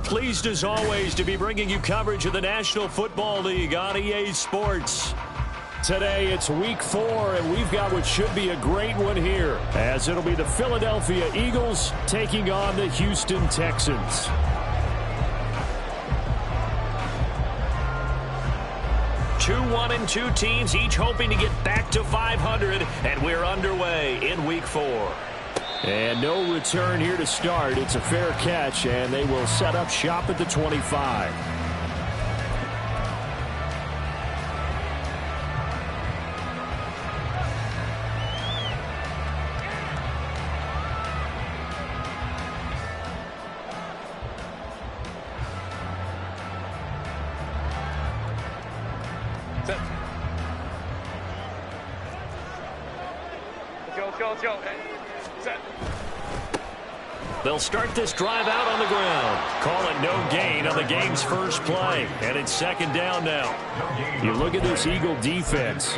Pleased as always to be bringing you coverage of the National Football League on EA Sports. Today it's week 4, and we've got what should be a great one here, as it'll be the Philadelphia Eagles taking on the Houston Texans. Two 1-2 teams, each hoping to get back to 500, and we're underway in week 4. And no return here to start. It's a fair catch, and they will set up shop at the 25. Set. Let's go. Set. They'll start this drive out on the ground. Call it no gain on the game's first play. And it's second down now. You look at this Eagle defense.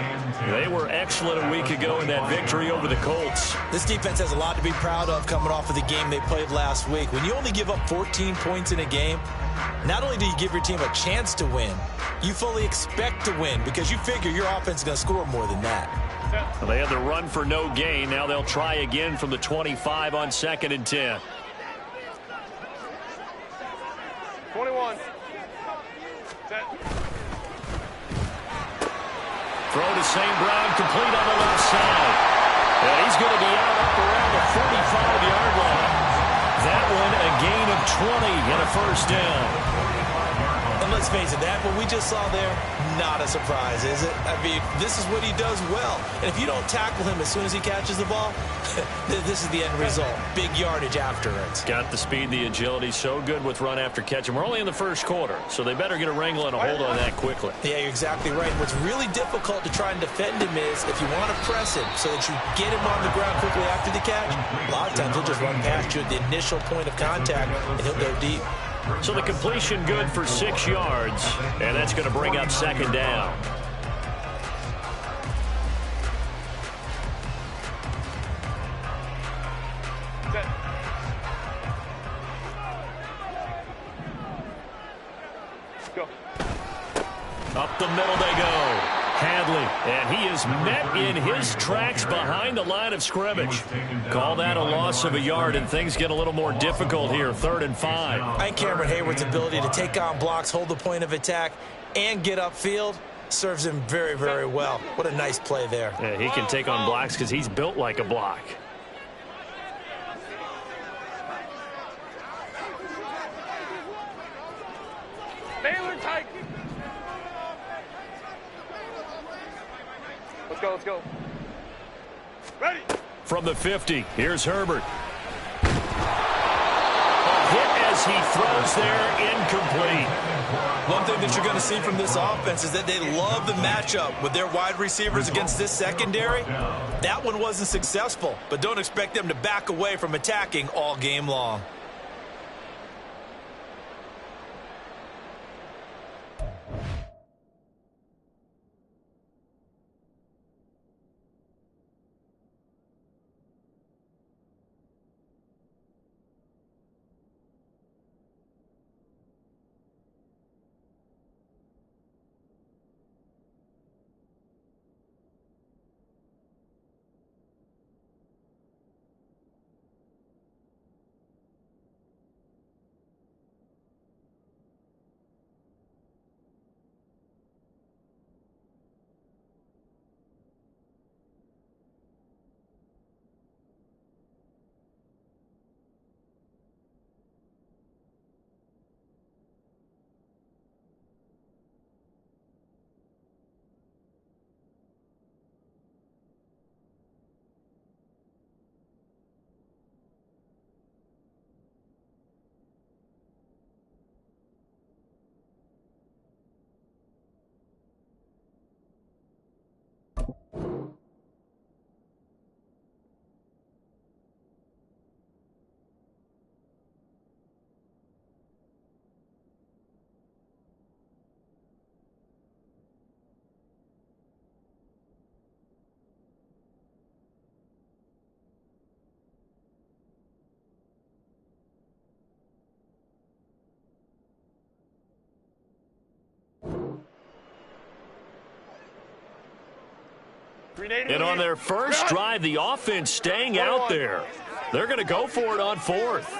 They were excellent a week ago in that victory over the Colts. This defense has a lot to be proud of coming off of the game they played last week. When you only give up 14 points in a game, not only do you give your team a chance to win, you fully expect to win because you figure your offense is going to score more than that. Well, they had the run for no gain. Now they'll try again from the 25 on 2nd and 10. 21. Set. Throw to St. Brown, complete on the left side. And he's going to be out up around the 45-yard line. That one a gain of 20 and a first down. And let's face it, that what we just saw there, not a surprise, is it? I mean, this is what he does well. And if you don't tackle him as soon as he catches the ball, this is the end result. Big yardage afterwards. Got the speed, the agility, so good with run after catch. And we're only in the first quarter, so they better get a wrangle and a hold on that quickly. Yeah, you're exactly right. And what's really difficult to try and defend him is if you want to press him so that you get him on the ground quickly after the catch, a lot of times he'll just run past you at the initial point of contact, and he'll go deep. So the completion good for 6 yards, and that's going to bring up second down. Set. Go. Up the middle they go. Hadley, and he is met in his tracks behind the line of scrimmage. Call that a loss of a yard, and things get a little more difficult here, 3rd and 5. I think Cameron Hayward's ability to take on blocks, hold the point of attack, and get upfield serves him very, very well. What a nice play there. Yeah, he can take on blocks because he's built like a block. Baylor tight. Let's go. Ready. From the 50, here's Herbert. A hit as he throws there, incomplete. One thing that you're going to see from this offense is that they love the matchup with their wide receivers against this secondary. That one wasn't successful, but don't expect them to back away from attacking all game long. And on their first drive, the offense staying out there. They're going to go for it on fourth.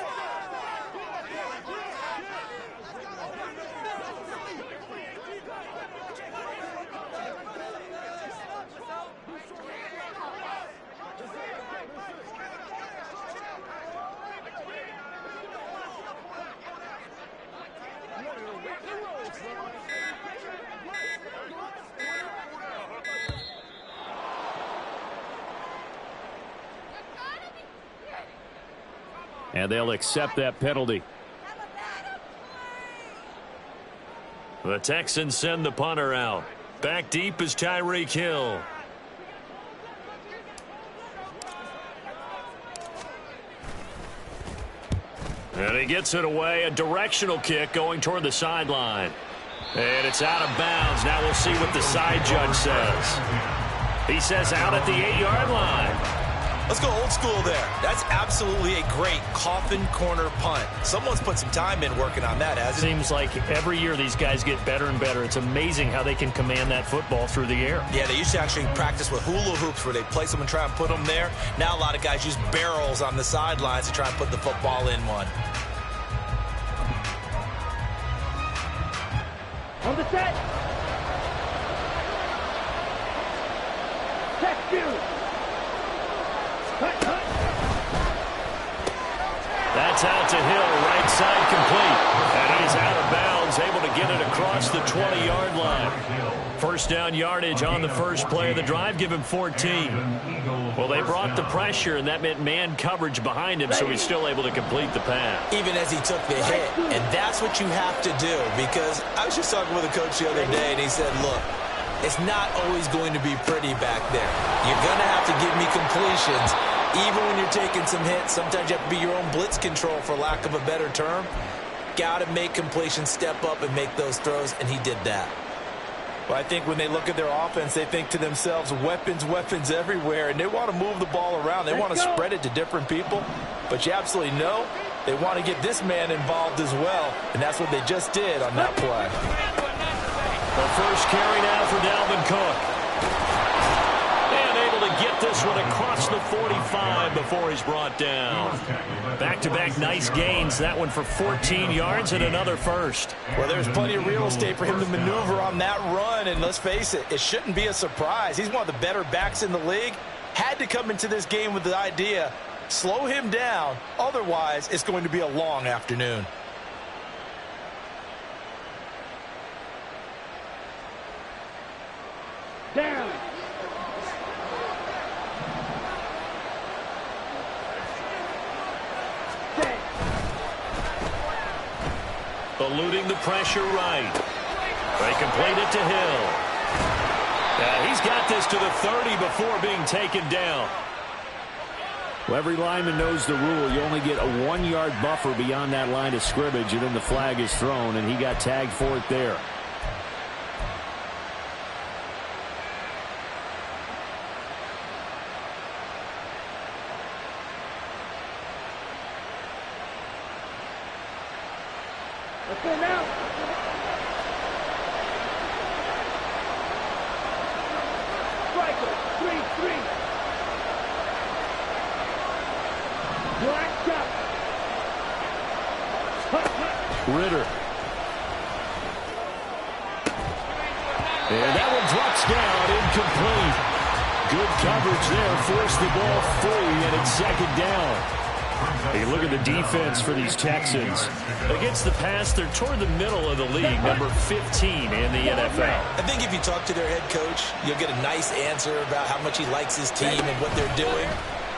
And they'll accept that penalty. The Texans send the punter out. Back deep is Tyreek Hill. And he gets it away. A directional kick going toward the sideline. And it's out of bounds. Now we'll see what the side judge says. He says out at the 8-yard line. Let's go old school there. That's absolutely a great coffin corner punt. Someone's put some time in working on that, hasn't it? Seems like every year these guys get better and better. It's amazing how they can command that football through the air. Yeah, they used to actually practice with hula hoops where they place them and try and put them there. Now a lot of guys use barrels on the sidelines to try and put the football in one. On the set. Check you. That's out to Hill, right side complete. And he's out of bounds, able to get it across the 20-yard line. First down yardage on the first play of the drive, give him 14. Well, they brought the pressure, and that meant man coverage behind him, so he's still able to complete the pass. Even as he took the hit, and that's what you have to do, because I was just talking with a coach the other day, and he said, look, it's not always going to be pretty back there. You're going to have to give me completions. Even when you're taking some hits, sometimes you have to be your own blitz control, for lack of a better term. Got to make completions, step up and make those throws, and he did that. Well, I think when they look at their offense, they think to themselves, weapons, weapons everywhere, and they want to move the ball around. They want to spread it to different people, but you absolutely know they want to get this man involved as well, and that's what they just did on that play. The first carry now for Dalvin Cook. And able to get this one across the 45 before he's brought down. Back-to-back nice gains. That one for 14 yards and another first. Well, there's plenty of real estate for him to maneuver on that run, and let's face it, it shouldn't be a surprise. He's one of the better backs in the league. Had to come into this game with the idea, slow him down, otherwise it's going to be a long afternoon. Down. Eluding the pressure right. They complete it to Hill. He's got this to the 30 before being taken down. Well, every lineman knows the rule. You only get a 1-yard buffer beyond that line of scrimmage, and then the flag is thrown, and he got tagged for it there. Let's go now. Striker, 3-3. Black up. Ritter. And that one drops down, incomplete. Good coverage there, forced the ball free, and it's second down. Hey, look at the defense for these Texans. Against the pass, they're toward the middle of the league, number 15 in the NFL. I think if you talk to their head coach, you'll get a nice answer about how much he likes his team and what they're doing.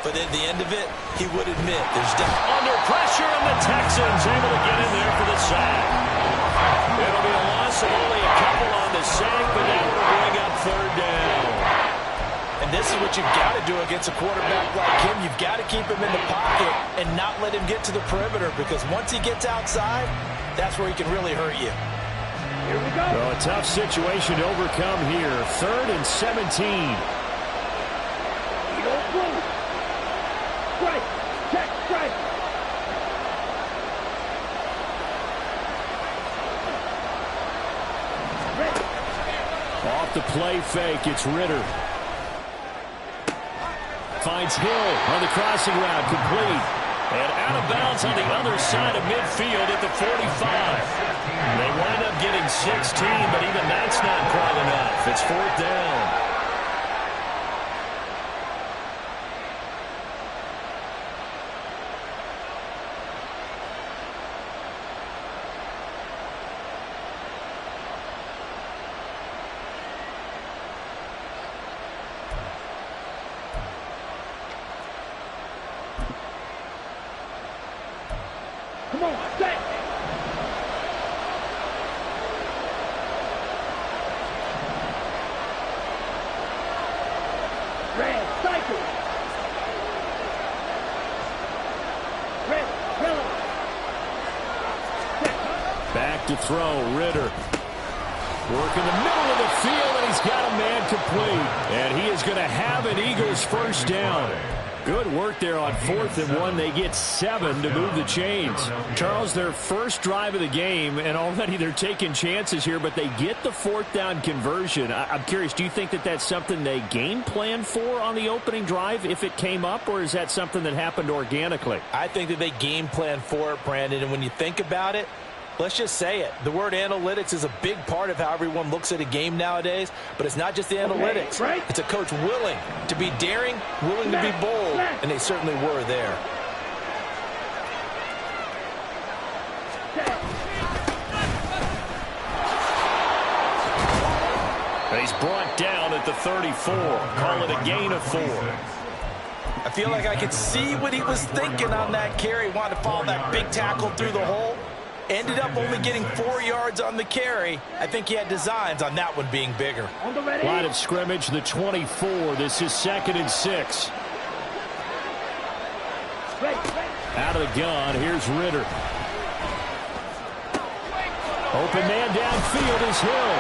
But at the end of it, he would admit there's under pressure, and the Texans able to get in there for the sack. It'll be a loss of only a couple on the sack, but that will bring up third down. And this is what you've got to do against a quarterback like him. You've got to keep him in the pocket and not let him get to the perimeter, because once he gets outside, that's where he can really hurt you. Here we go. Well, a tough situation to overcome here. 3rd and 17. Strike. Check. Strike. Off the play fake, it's Ritter. Finds Hill on the crossing route, complete. And out of bounds on the other side of midfield at the 45. They wind up getting 16, but even that's not quite enough. It's 4th down. Come on, set. Red, cycle. Red, yellow. Back to throw, Ritter. Work in the middle of the field, and he's got a man complete. And he is going to have an Eagles first down. Good work there on 4th and 1. They get 7 to move the chains. Charles, their first drive of the game, and already they're taking chances here, but they get the 4th down conversion. I'm curious, do you think that that's something they game plan for on the opening drive if it came up, or is that something that happened organically? I think that they game plan for it, Brandon, and when you think about it, let's just say it. The word analytics is a big part of how everyone looks at a game nowadays, but it's not just the analytics. Right. It's a coach willing to be daring, willing to be bold, and they certainly were there. And he's brought down at the 34. Call it a gain of 4. I feel like I could see what he was thinking on that carry. Wanted to follow that big tackle through the hole. Ended up only getting 4 yards on the carry. I think he had designs on that one being bigger. Line of scrimmage, the 24. This is 2nd and 6. Out of the gun, here's Ritter. Open man downfield is Hill.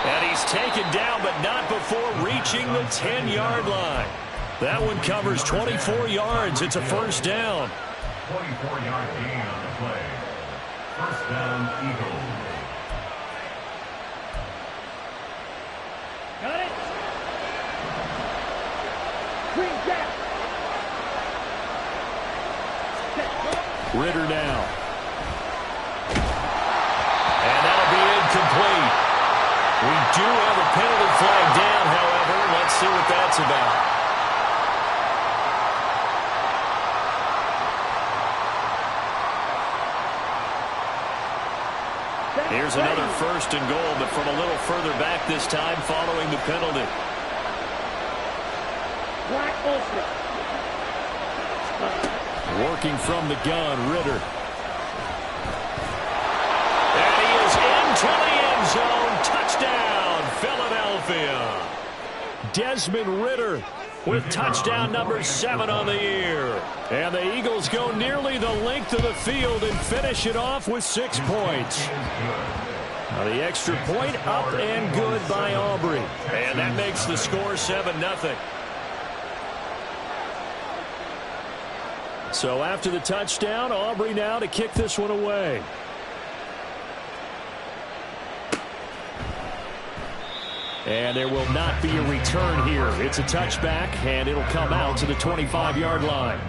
And he's taken down, but not before reaching the 10-yard line. That one covers 24 yards. It's a first down. 24-yard gain on the play. First down, Eagles. Got it. Green gap. Ritter now. And that'll be incomplete. We do have a penalty flag down, however. Let's see what that's about. Here's another first and goal, but from a little further back this time following the penalty. Black ulster. Working from the gun, Ritter. And he is into the end zone. Touchdown, Philadelphia. Desmond Ritter with touchdown number 7 on the year. And the Eagles go nearly the length of the field and finish it off with 6 points. Now the extra point up and good by Aubrey. And that makes the score 7-0. So after the touchdown, Aubrey now to kick this one away. And there will not be a return here. It's a touchback, and it'll come out to the 25-yard line.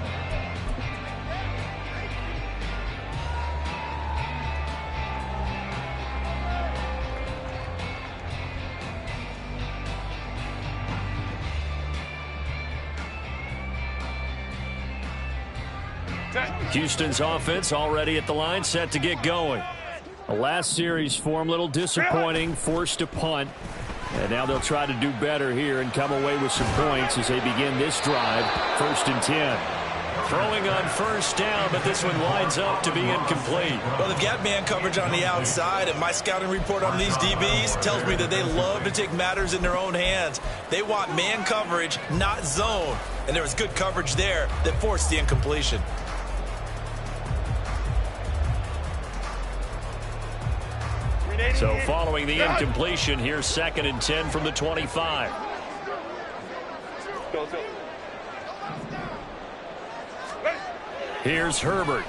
Houston's offense already at the line, set to get going. The last series for him, a little disappointing, forced a punt. And now they'll try to do better here and come away with some points as they begin this drive, 1st and 10. Throwing on first down, but this one winds up to be incomplete. Well, they've got man coverage on the outside, and my scouting report on these DBs tells me that they love to take matters in their own hands. They want man coverage, not zone. And there was good coverage there that forced the incompletion. So following the incompletion, here's 2nd and 10 from the 25. Here's Herbert.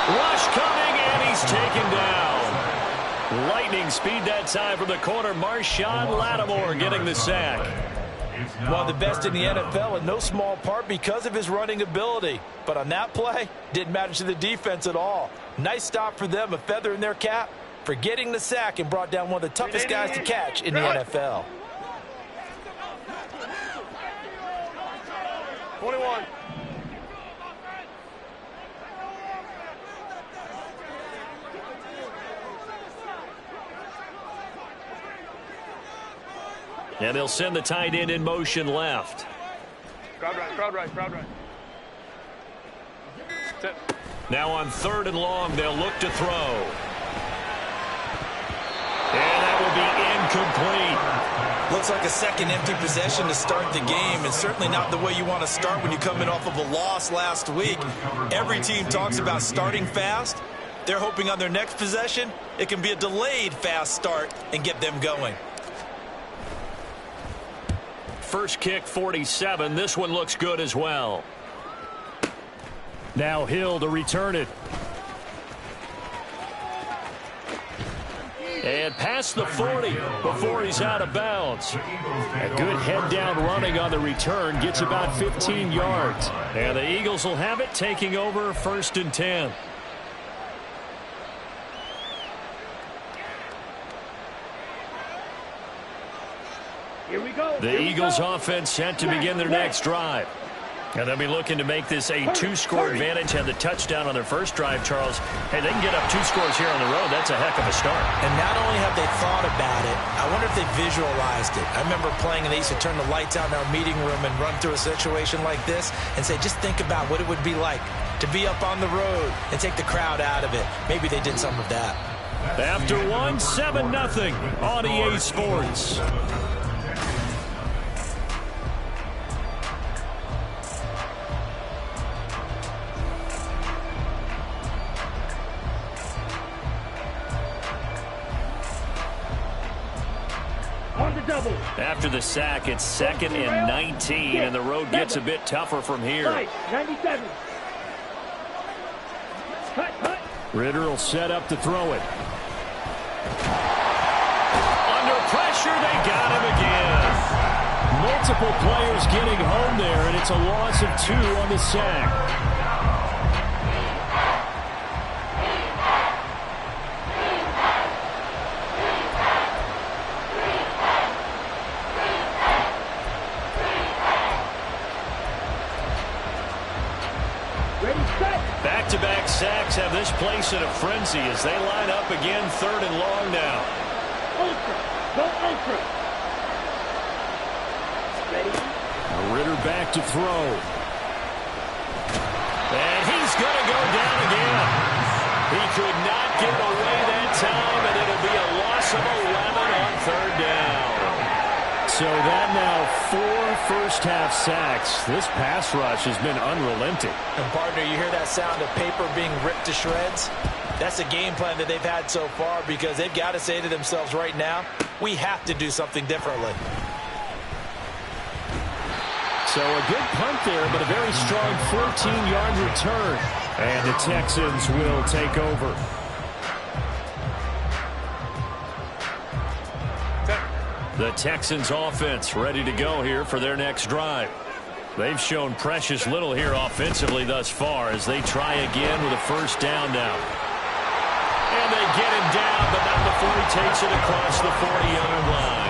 Rush coming, and he's taken down. Lightning speed that time from the corner. Marshawn Lattimore getting the sack. One of the best in the NFL, in no small part because of his running ability. But on that play, didn't matter to the defense at all. Nice stop for them, a feather in their cap for getting the sack and brought down one of the toughest guys to catch in the NFL. 21. And they'll send the tight end in motion left. Crowd right, crowd right, crowd right. Sit. Now on 3rd and long, they'll look to throw. And that will be incomplete. Looks like a second empty possession to start the game, and certainly not the way you want to start when you come in off of a loss last week. Every team talks about starting fast. They're hoping on their next possession, it can be a delayed fast start and get them going. First kick, 47. This one looks good as well. Now Hill to return it. And past the 40 before he's out of bounds. A good head-down running on the return. Gets about 15 yards. And the Eagles will have it, taking over 1st and 10. Here we go. The Eagles offense set to begin their next drive. And they'll be looking to make this a 2-score advantage. Had the touchdown on their first drive, Charles. Hey, they can get up 2 scores here on the road. That's a heck of a start. And not only have they thought about it, I wonder if they visualized it. I remember playing, and they used to turn the lights out in our meeting room and run through a situation like this and say, just think about what it would be like to be up on the road and take the crowd out of it. Maybe they did some of that. After 7-0 on EA Sports. After the sack, it's 2nd and 19, and the road gets a bit tougher from here. 97. Cut. Ritter will set up to throw it. Under pressure, they got him again. Multiple players getting home there, and it's a loss of 2 on the sack. Back-to-back sacks have this place in a frenzy as they line up again 3rd and long now. Ultra. Go ultra. Ready? Ritter back to throw. And he's going to go down again. He could not get away that time, and it'll be a loss of 11 on 3rd down. So that now 4 first-half sacks. This pass rush has been unrelenting. And, partner, you hear that sound of paper being ripped to shreds? That's a game plan that they've had so far because they've got to say to themselves right now, we have to do something differently. So a good punt there, but a very strong 14-yard return. And the Texans will take over. The Texans offense ready to go here for their next drive. They've shown precious little here offensively thus far as they try again with a first down now. And they get him down, but not before he takes it across the 40-yard line.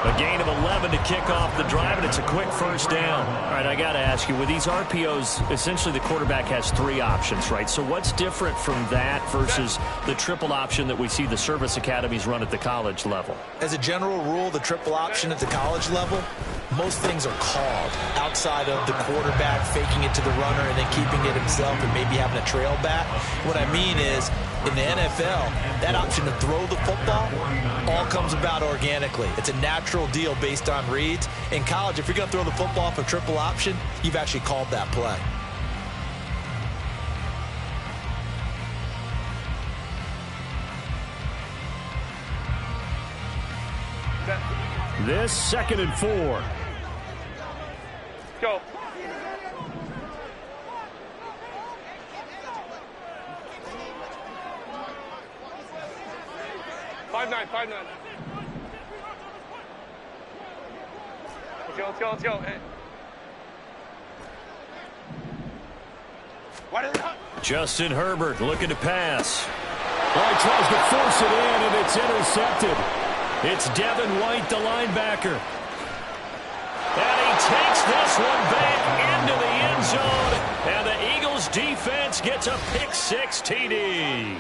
A gain of 11 to kick off the drive, and it's a quick first down. All right, I got to ask you, with these RPOs, essentially the quarterback has 3 options, right? So what's different from that versus the triple option that we see the service academies run at the college level? As a general rule, the triple option at the college level, most things are called outside of the quarterback faking it to the runner and then keeping it himself and maybe having a trail back. What I mean is, in the NFL, that option to throw the football all comes about organically. It's a natural deal based on reads. In college, if you're going to throw the football for triple option, you've actually called that play. This 2nd and 4. Go. Five nine. Let's go, let's go. Hey. Justin Herbert looking to pass. Oh, he tries to force it in, and it's intercepted. It's Devin White, the linebacker. And he takes this one back into the end zone. And the Eagles defense gets a pick-6 TD.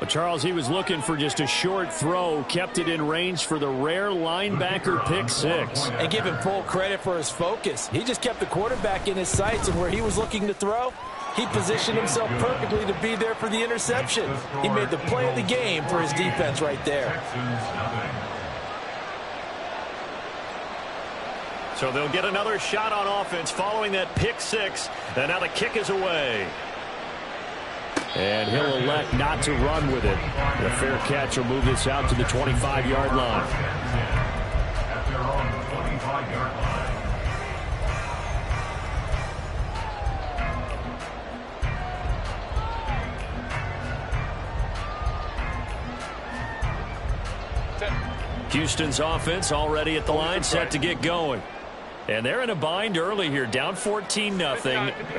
But Charles, he was looking for just a short throw, kept it in range for the rare linebacker pick-6. And give him full credit for his focus. He just kept the quarterback in his sights, and where he was looking to throw, he positioned himself perfectly to be there for the interception. He made the play of the game for his defense right there. So they'll get another shot on offense following that pick-6. And now the kick is away. And he'll elect not to run with it. The fair catch will move this out to the 25-yard line. At their own 25-yard line. Houston's offense already at the line, set to get going. And they're in a bind early here, down 14-0.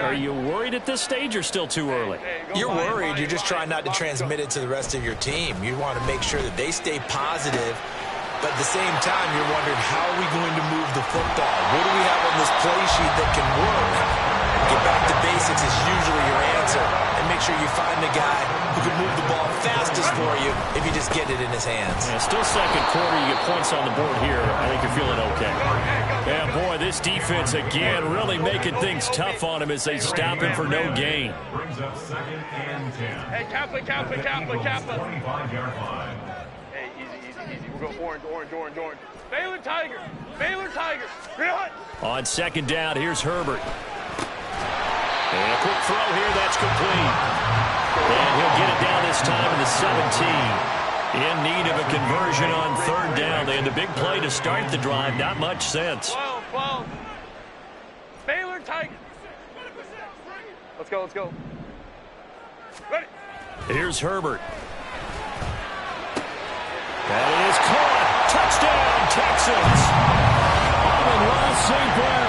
Are you worried at this stage or still too early? You're worried. You're just trying not to transmit it to the rest of your team. You want to make sure that they stay positive, but at the same time, you're wondering, how are we going to move the football? What do we have on this play sheet that can work? Get back to basics is usually your answer, and make sure you find the guy who can move the ball fastest for you if you just get it in his hands. Yeah, still second quarter. You get points on the board here. I think you're feeling okay. Yeah, boy, this defense again really making things tough on him as they stop him for no gain. Brings up 2nd and 10. Hey, Kaplan. 25-yard line. Hey, easy. We'll go orange. Baylor Tiger. Real. On 2nd down, here's Herbert. And a quick throw here, that's complete. And he'll get it down this time in the 17. In need of a conversion on 3rd down. They had the big play to start the drive. Not much sense. 12. Baylor Tiger. Let's go. Ready. Here's Herbert. That is caught. Touchdown, Texans. Amon-Ra St. Brown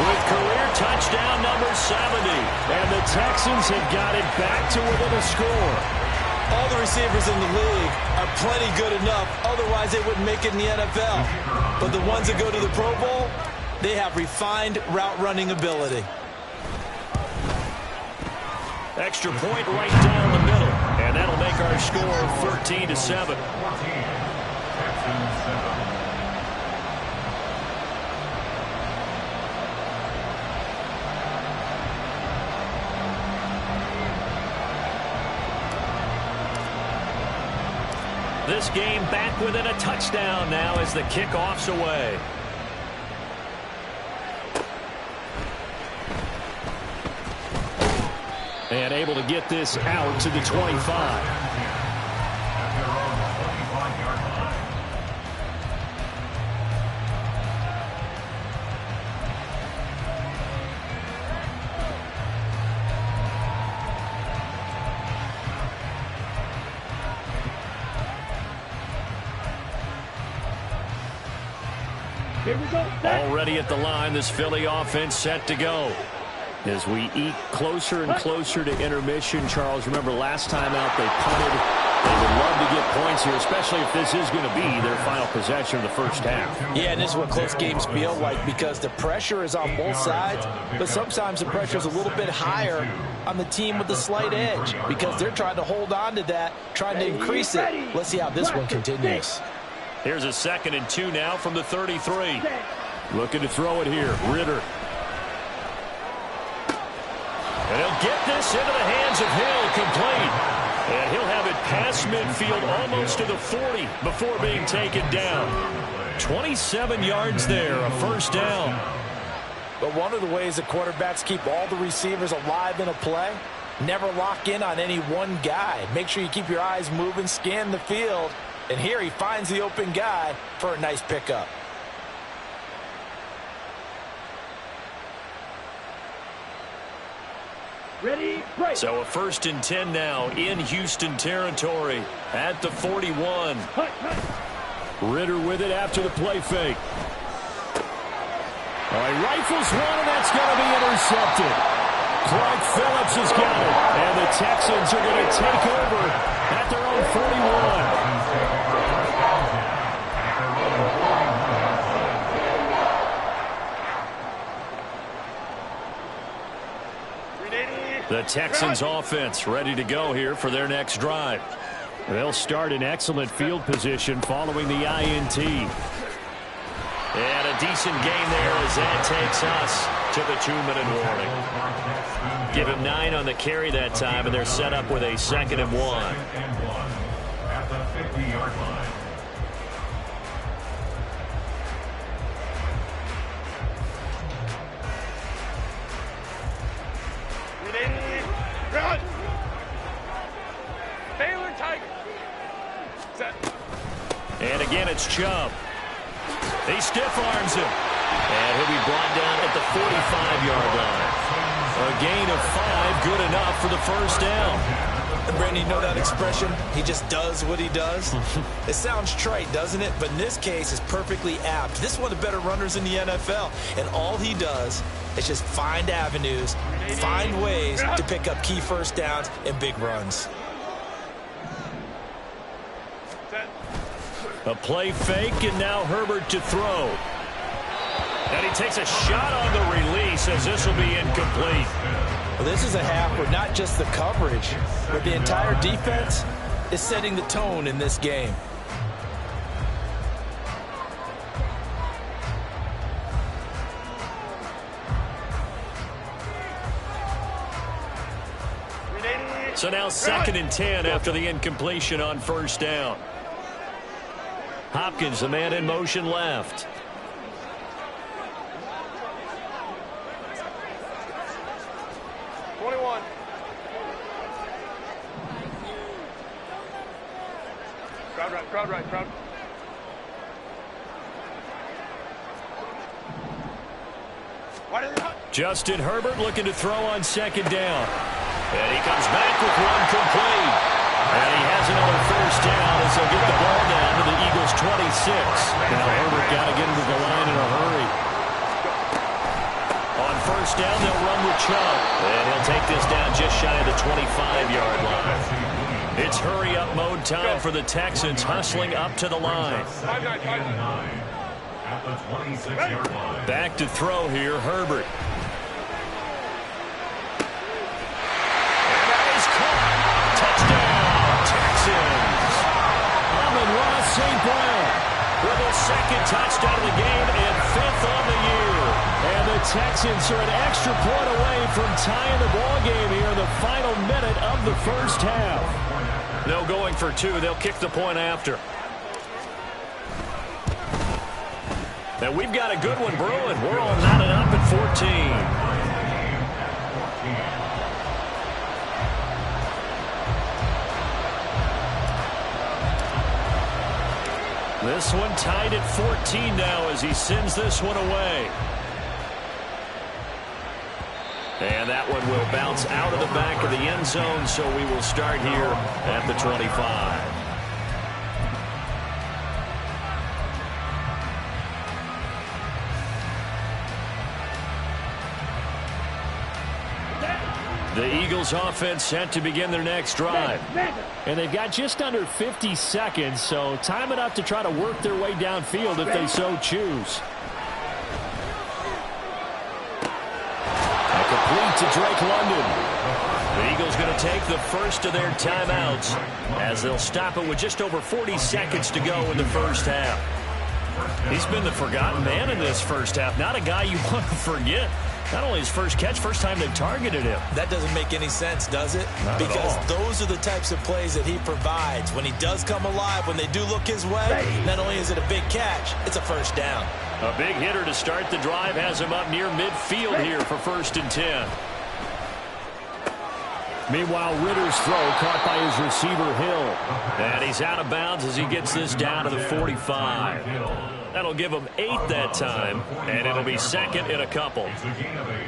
with career touchdown number 70. And the Texans have got it back to within a score. All the receivers in the league are plenty good enough. Otherwise, they wouldn't make it in the NFL. But the ones that go to the Pro Bowl, they have refined route running ability. Extra point right down the middle. And that'll make our score 13-7. 14. Texans 7. This game back within a touchdown now as the kickoff's away. And able to get this out to the 25. Here we go. Already at the line, this Philly offense set to go. As we eke closer and closer to intermission, Charles, remember last time out they punted. They would love to get points here, especially if this is going to be their final possession of the first half. Yeah, and this is what close games feel like, because the pressure is on both sides, but sometimes the pressure is a little bit higher on the team with the slight edge because they're trying to hold on to that, trying to increase it. Let's see how this one continues. Here's a 2nd and 2 now from the 33. Looking to throw it here. Ritter. And he'll get this into the hands of Hill, complete. And he'll have it past midfield almost to the 40 before being taken down. 27 yards there, a first down. But one of the ways that quarterbacks keep all the receivers alive in a play, never lock in on any one guy. Make sure you keep your eyes moving, scan the field. And here he finds the open guy for a nice pickup. Ready, break. So a 1st and 10 now in Houston territory at the 41. Ritter with it after the play fake. All right, rifles one, and that's going to be intercepted. Clark Phillips has got it, and the Texans are going to take over at their own 41. The Texans offense ready to go here for their next drive. They'll start in excellent field position following the INT. And a decent gain there as that takes us to the 2-minute warning. Give him 9 on the carry that time, and they're set up with a 2nd and 1. At the 50-yard line. Run! Baylor Tiger. Set. And again, it's Chubb. He stiff arms him. And he'll be brought down at the 45-yard line. A gain of 5, good enough for the first down. And Brandon, you know that expression? He just does what he does. It sounds trite, doesn't it? But in this case, it's perfectly apt. This is one of the better runners in the NFL. And all he does is just find avenues, find ways to pick up key first downs and big runs. A play fake, and now Herbert to throw. And he takes a shot on the release as this will be incomplete. Well, this is a half where not just the coverage, but the entire defense is setting the tone in this game. So now 2nd and 10 after the incompletion on first down. Hopkins, the man in motion left. Crowd right. Justin Herbert looking to throw on 2nd down. And he comes back with one complete. And he has another first down as they'll get the ball down to the Eagles' 26. Now Herbert got to get into the line in a hurry. On first down, they'll run with Chubb. And he'll take this down just shy of the 25-yard line. It's hurry-up mode time for the Texans, hustling up to the line. At the 26-yard line. Back to throw here, Herbert. And that is caught. Touchdown, Texans. Amon-Ra St. Brown with his 2nd touchdown of the game and 5th on the year. And the Texans are an extra point away from tying the ball game here in the final minute of the first half. No going for 2. They'll kick the point after. And we've got a good one brewing. We're all knotted up at 14. This one tied at 14 now as he sends this one away. And that one will bounce out of the back of the end zone, so we will start here at the 25. The Eagles offense set to begin their next drive. And they've got just under 50 seconds, so time enough to try to work their way downfield if they so choose. Complete to Drake London. The Eagles going to take the first of their timeouts as they'll stop it with just over 40 seconds to go in the first half. He's been the forgotten man in this first half. Not a guy you want to forget. Not only his first catch, first time they've targeted him. That doesn't make any sense, does it? Because those are the types of plays that he provides. When he does come alive, when they do look his way, not only is it a big catch, it's a first down. A big hitter to start the drive has him up near midfield here for 1st and 10. Meanwhile, Ritter's throw caught by his receiver, Hill. And he's out of bounds as he gets this down to the 45. That'll give him 8 that time, and it'll be 2nd and a couple. It's a gain of 8.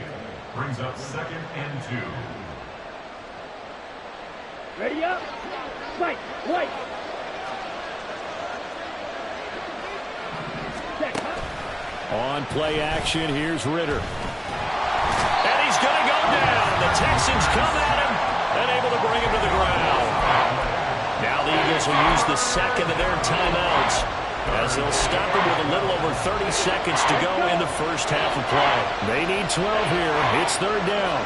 Brings up 2nd and 2. Ready up. Right. On play action, here's Ritter. And he's going to go down. The Texans come at him and able to bring him to the ground. Now the Eagles will use the second of their timeouts as they'll stop him with a little over 30 seconds to go in the first half of play. They need 12 here. It's third down.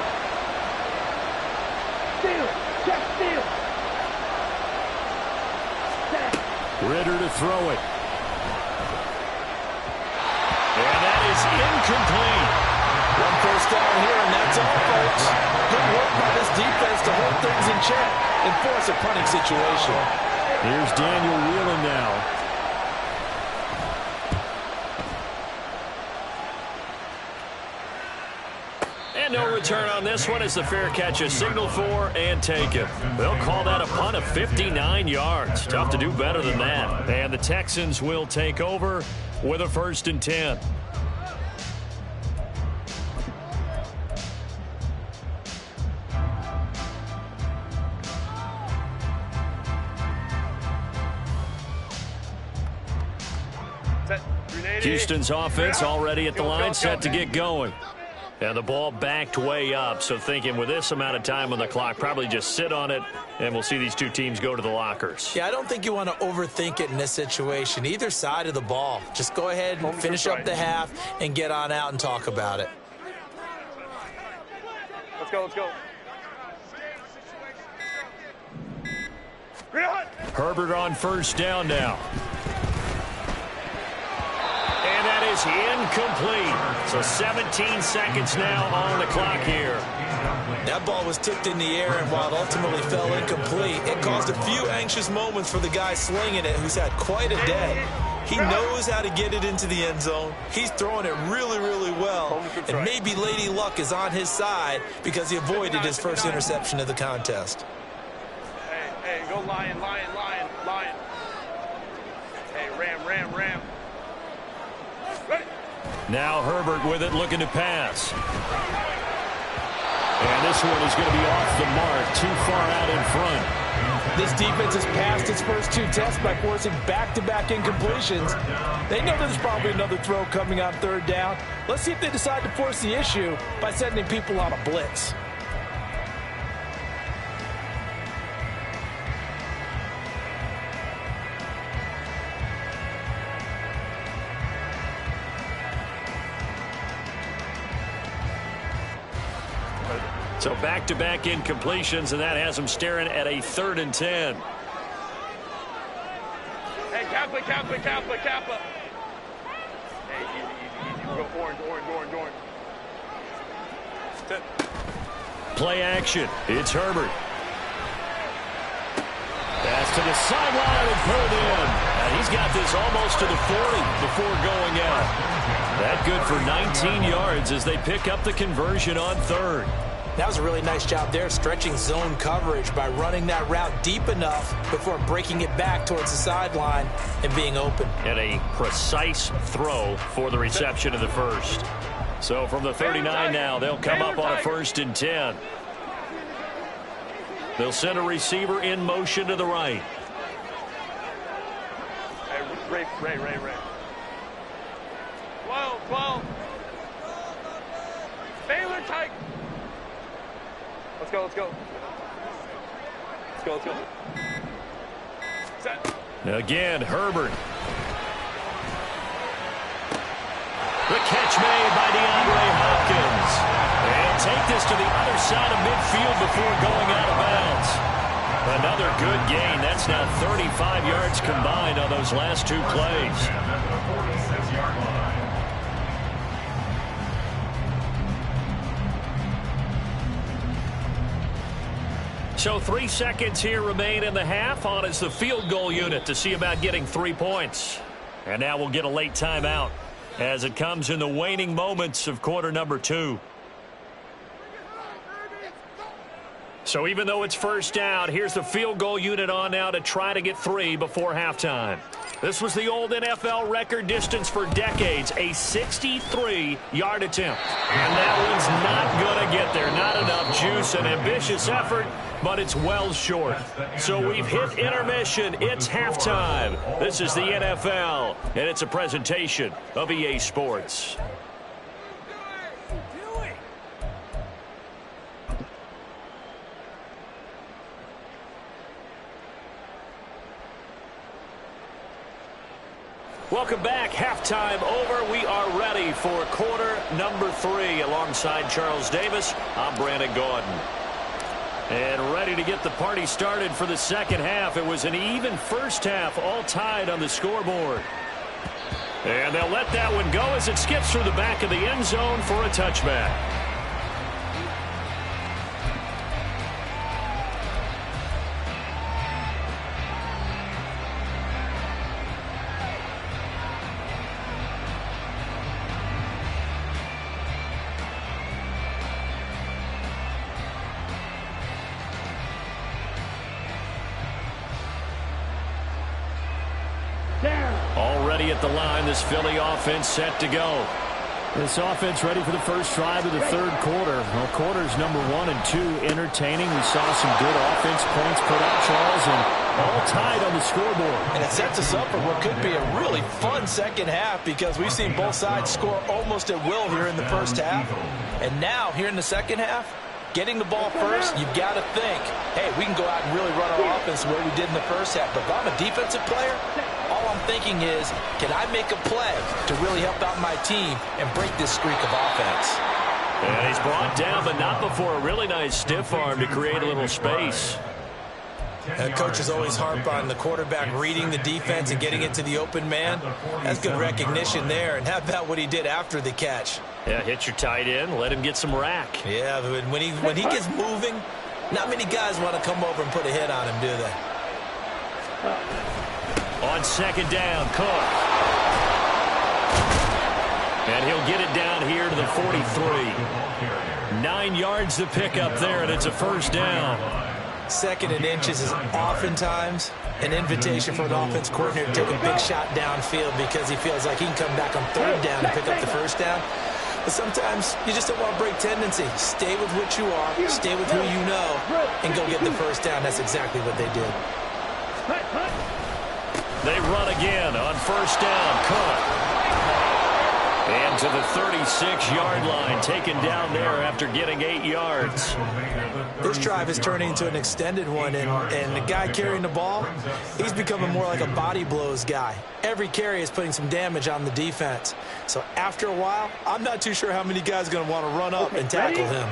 Steal. Check steal. Ritter to throw it. And that is incomplete. One first down here, and that's all, folks. Good work by this defense to hold things in check and force a punting situation. Here's Daniel Whelan now. And no return on this one as the fair catch is signaled for and taken. They'll call that a punt of 59 yards. Tough to do better than that. And the Texans will take over with a 1st and 10. Houston's offense already at the line, set to get going. And the ball backed way up, so thinking with this amount of time on the clock, probably just sit on it, and we'll see these two teams go to the lockers. Yeah, I don't think you want to overthink it in this situation. Either side of the ball. Just go ahead and finish up the half and get on out and talk about it. Let's go, let's go. Herbert on first down now. And that is incomplete. So 17 seconds now on the clock here. That ball was tipped in the air, and while it ultimately fell incomplete, it caused a few anxious moments for the guy slinging it, who's had quite a day. He knows how to get it into the end zone. He's throwing it really, really well. And maybe Lady Luck is on his side because he avoided his first interception of the contest. Hey, go Lion, Lion, Lion, Lion. Hey, Ram, Ram, Ram. Ready. Now Herbert with it, looking to pass. And this one is going to be off the mark, too far out in front. This defense has passed its first 2 tests by forcing back-to-back incompletions. They know there's probably another throw coming on 3rd down. Let's see if they decide to force the issue by sending people on a blitz. So back-to-back incompletions, and that has him staring at a 3rd and 10. Hey, Kappa, Kappa, Kappa, Kappa. Hey, easy, easy, easy. Go orange, orange, orange, orange. Play action. It's Herbert. Pass to the sideline and pulled in. And he's got this almost to the 40 before going out. That good for 19 yards as they pick up the conversion on 3rd. That was a really nice job there, stretching zone coverage by running that route deep enough before breaking it back towards the sideline and being open. And a precise throw for the reception of the first. So from the 39 now, they'll come up on a 1st and 10. They'll send a receiver in motion to the right. Hey, Ray. 12. Baylor tight. Let's go. Set. Again, Herbert. The catch made by DeAndre Hopkins. And take this to the other side of midfield before going out of bounds. Another good gain. That's now 35 yards combined on those last 2 plays. So 3 seconds here remain in the half. On is the field goal unit to see about getting 3 points. And now we'll get a late timeout as it comes in the waning moments of quarter number 2. So even though it's first down, here's the field goal unit on now to try to get 3 before halftime. This was the old NFL record distance for decades, a 63-yard attempt. And that one's not going to get there. Not enough juice, an ambitious effort, but it's well short. So we've hit intermission. It's halftime. This is the NFL, and it's a presentation of EA Sports. Welcome back. Halftime over. We are ready for quarter number 3. Alongside Charles Davis, I'm Brandon Gordon. And ready to get the party started for the second half. It was an even first half, all tied on the scoreboard. And they'll let that one go as it skips through the back of the end zone for a touchback. Already at the line, this Philly offense set to go. This offense ready for the first drive of the third quarter. Well, quarters number 1 and 2 entertaining. We saw some good offense points put up, Charles, and all tied on the scoreboard. And it sets us up for what could be a really fun second half because we've seen both sides score almost at will here in the first half. And now, here in the second half, getting the ball first, you've got to think, hey, we can go out and really run our offense the way we did in the first half. But if I'm a defensive player, all I'm thinking is, can I make a play to really help out my team and break this streak of offense? And he's brought down, but not before a really nice stiff arm to create a little space. Coaches always harp on the quarterback reading the defense and getting it to the open man. That's good recognition there. And how about what he did after the catch? Yeah, hit your tight end, let him get some rack. Yeah, but when he gets moving, not many guys want to come over and put a hit on him, do they? On second down, Cook. And he'll get it down here to the 43. 9 yards to pick up there, and it's a first down. Second and inches is oftentimes an invitation for an offense coordinator to take a big shot downfield because he feels like he can come back on third down and pick up the first down. But sometimes you just don't want to break tendency. Stay with what you are, stay with who you know, and go get the first down. That's exactly what they did. They run again on first down. Cook. And to the 36-yard line, taken down there after getting 8 yards. This drive is turning into an extended one, and the guy carrying the ball, he's becoming more like a body blows guy. Every carry is putting some damage on the defense. So after a while, I'm not too sure how many guys are going to want to run up and tackle him.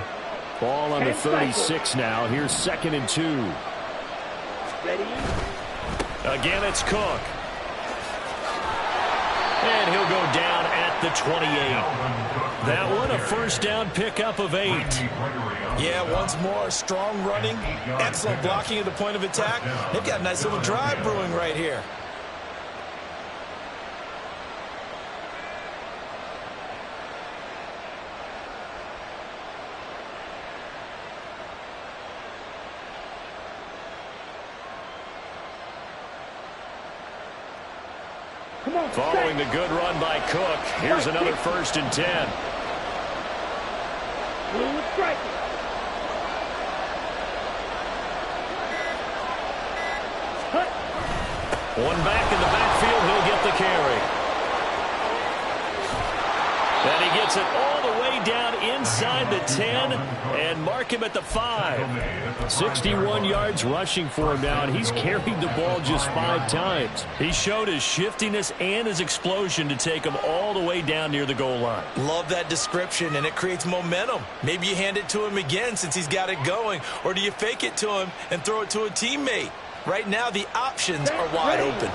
Ball on the 36 now. Here's 2nd and 2. Again, it's Cook. And he'll go down at the 28. That one a first down pickup of 8. Yeah, once more, strong running, excellent blocking at the point of attack. They've got a nice little drive brewing right here. Following the good run by Cook, here's another 1st and 10. One back in the backfield, he'll get the carry. And he gets it all the way down inside the 10 and mark him at the 5. 61 yards rushing for him now, and he's carried the ball just 5 times. He showed his shiftiness and his explosion to take him all the way down near the goal line. Love that description, and it creates momentum. Maybe you hand it to him again since he's got it going, or do you fake it to him and throw it to a teammate? Right now, the options are wide open.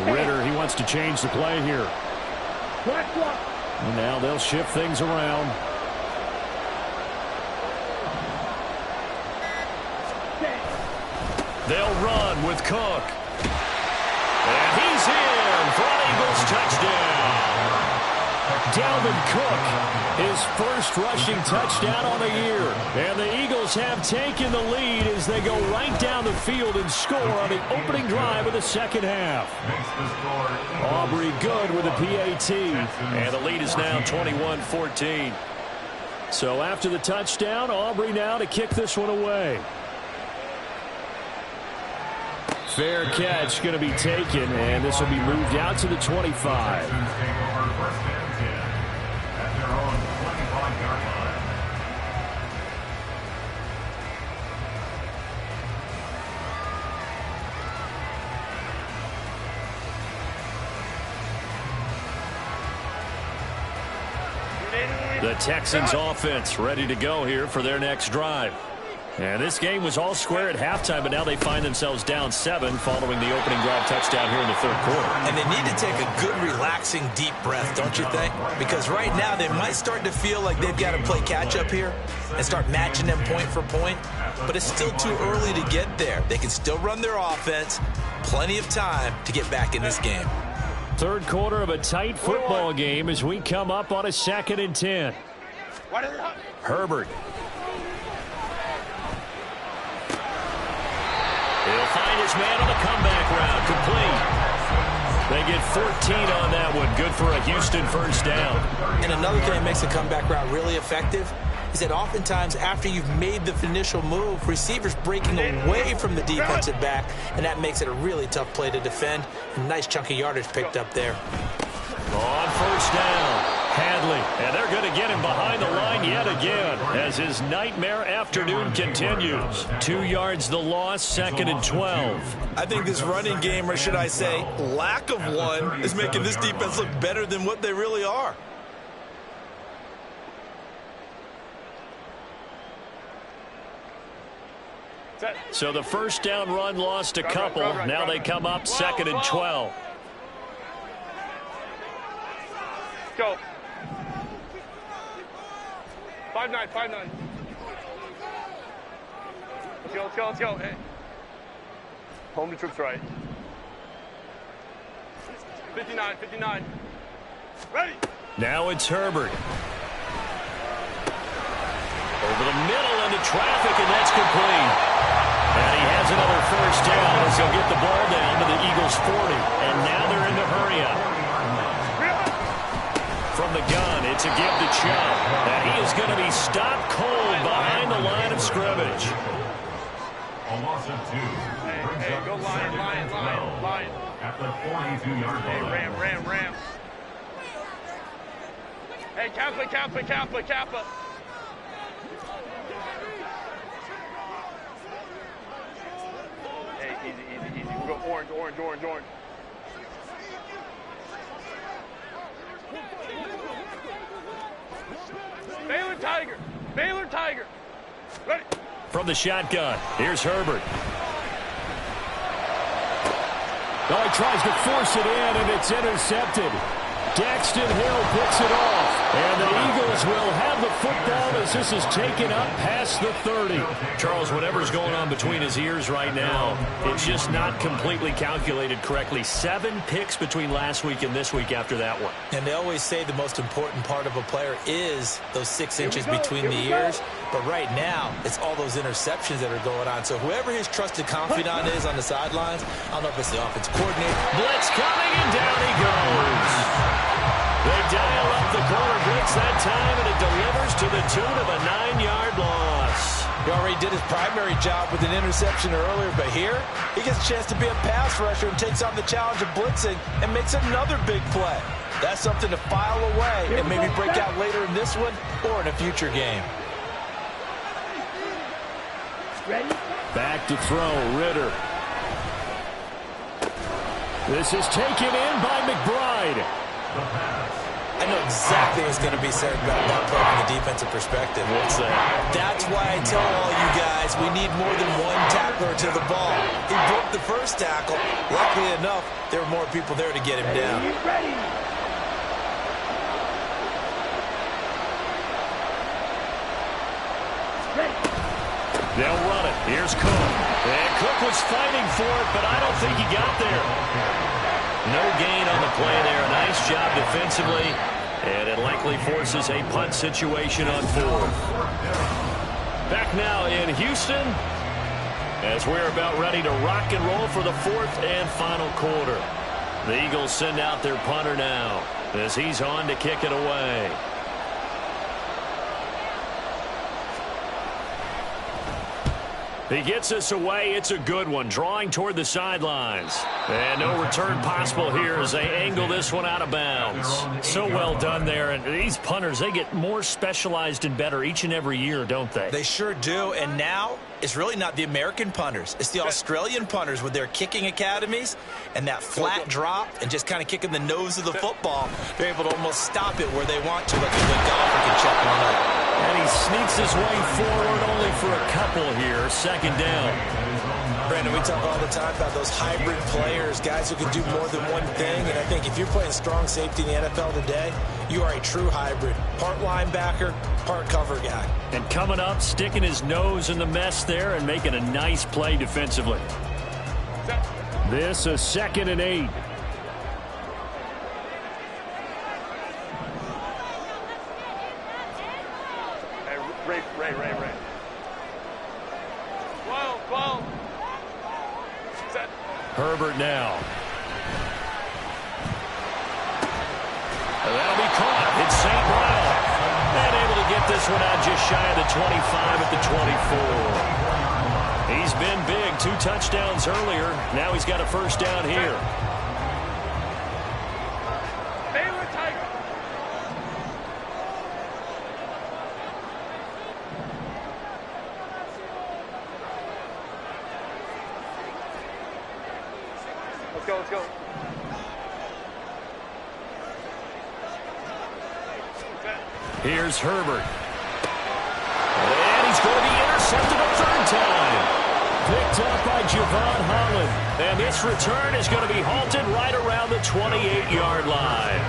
Ritter, he wants to change the play here. And now they'll shift things around. They'll run with Cook. And he's in for an Eagles touchdown. Dalvin Cook, his first rushing touchdown on the year. And the Eagles have taken the lead as they go right down the field and score on the opening drive of the second half. Aubrey good with a PAT. And the lead is now 21-14. So after the touchdown, Aubrey now to kick this one away. Fair catch going to be taken, and this will be moved out to the 25. The Texans offense ready to go here for their next drive. And this game was all square at halftime, but now they find themselves down 7 following the opening drive touchdown here in the third quarter. And they need to take a good, relaxing, deep breath, don't you think? Because right now they might start to feel like they've got to play catch-up here and start matching them point for point. But it's still too early to get there. They can still run their offense. Plenty of time to get back in this game. Third quarter of a tight football game as we come up on a 2nd and 10. Herbert. He'll find his man on the comeback route. Complete. They get 14 on that one. Good for a Houston first down. And another thing that makes the comeback route really effective is that oftentimes after you've made the initial move, receivers breaking away from the defensive back, and that makes it a really tough play to defend. A nice chunk of yardage picked up there. On first down, Hadley. And they're going to get him behind the line yet again as his nightmare afternoon continues. 2 yards the loss, 2nd and 12. I think this running game, or should I say lack of one, is making this defense look better than what they really are. So the first down run lost a couple. Now they come up 2nd and 12. Go. 5-9, 5-9. Let's go. Hey. Home to troops right. 59. Ready. Now it's Herbert. Over the middle into traffic, and that's complete. And he has another first down as he'll get the ball down to the Eagles' 40. And now they're in the hurry-up. From the gun, it's a give to Chubb. And he is going to be stopped cold behind the line of scrimmage. A loss of 2. Hey, go Lion. At the 42-yard line. Hey, Ram. Hey, Kappa. Hey, easy. We'll go orange. Baylor Tiger. Ready. From the shotgun, here's Herbert. Oh, he tries to force it in, and it's intercepted. Daxton Hill picks it off. And the Eagles will have the football as this is taken up past the 30. Charles, whatever's going on between his ears right now, it's just not completely calculated correctly. 7 picks between last week and this week after that one. And they always say the most important part of a player is those 6 inches between the ears. But right now, it's all those interceptions that are going on. So whoever his trusted confidant is on the sidelines, I don't know if it's the offensive coordinator. Blitz coming, and down he goes. They dial up the corner blitz that time, and it delivers to the tune of a 9-yard loss. He already did his primary job with an interception earlier, but here he gets a chance to be a pass rusher and takes on the challenge of blitzing and makes another big play. That's something to file away and maybe break out later in this one or in a future game. Ready? Back to throw, Ritter. This is taken in by McBride. I know exactly what's going to be said about that play from the defensive perspective. What's that? That's why I tell all you guys we need more than one tackler to the ball. He broke the first tackle. Luckily enough, there were more people there to get him down. Ready? They'll run it. Here's Cook. And Cook was fighting for it, but I don't think he got there. No gain on the play there. A nice job defensively. And it likely forces a punt situation on fourth. Back now in Houston as we're about ready to rock and roll for the fourth and final quarter. The Eagles send out their punter now as he's on to kick it away. He gets us away. It's a good one, drawing toward the sidelines. And no return possible here as they angle this one out of bounds. So well done there. And these punters, they get more specialized and better each and every year, don't they? They sure do. And now it's really not the American punters. It's the Australian punters with their kicking academies and that flat drop and just kind of kicking the nose of the football. They're able to almost stop it where they want to, like a good golfer can check one up. And he sneaks his way forward only for a couple here. Second down. Brandon, we talk all the time about those hybrid players, guys who can do more than one thing. And I think if you're playing strong safety in the NFL today, you are a true hybrid. Part linebacker, part cover guy. And coming up, sticking his nose in the mess there and making a nice play defensively. This is 2nd and 8. Ray. 12. Set. Herbert now. And that'll be caught. It's St. Brown. And able to get this one out just shy of the 25 at the 24. He's been big. 2 touchdowns earlier. Now he's got a first down here. Let's go. Here's Herbert. And he's going to be intercepted a third time. Picked up by Javon Holland. And this return is going to be halted right around the 28-yard line.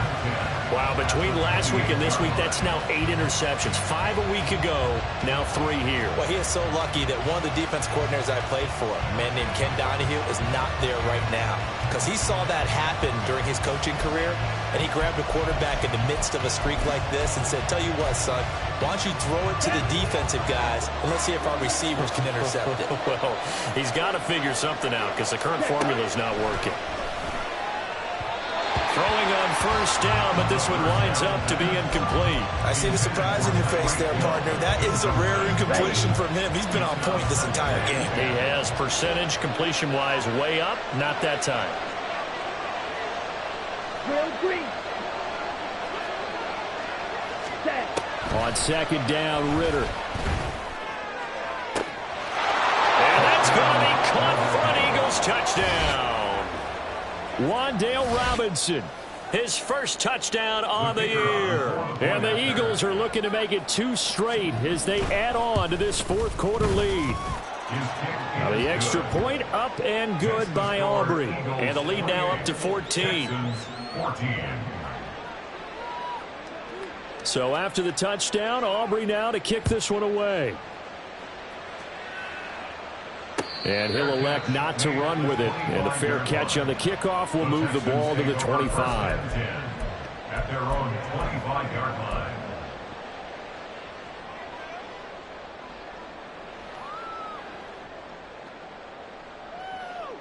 Wow, between last week and this week, that's now 8 interceptions. 5 a week ago, now 3 here. Well, he is so lucky that one of the defense coordinators I played for, a man named Ken Donahue, is not there right now. Because he saw that happen during his coaching career, and he grabbed a quarterback in the midst of a streak like this and said, tell you what, son, why don't you throw it to the defensive guys, and let's see if our receivers can intercept it. Well, he's got to figure something out because the current formula is not working. Throwing on first down, but this one winds up to be incomplete. I see the surprise in your face there, partner. That is a rare incompletion from him. He's been on point this entire game. He has percentage completion-wise way up. Not that time. Will Green. On second down, Ritter. And that's going to be caught for an Eagles touchdown. Wan'Dale Robinson, his first touchdown on the year. And the Eagles are looking to make it 2 straight as they add on to this fourth quarter lead. Now the extra point up and good by Aubrey. And the lead now up to 14. So after the touchdown, Aubrey now to kick this one away. And he'll elect not to run with it. And a fair catch on the kickoff will move the ball to the 25. At their own 25-yard line.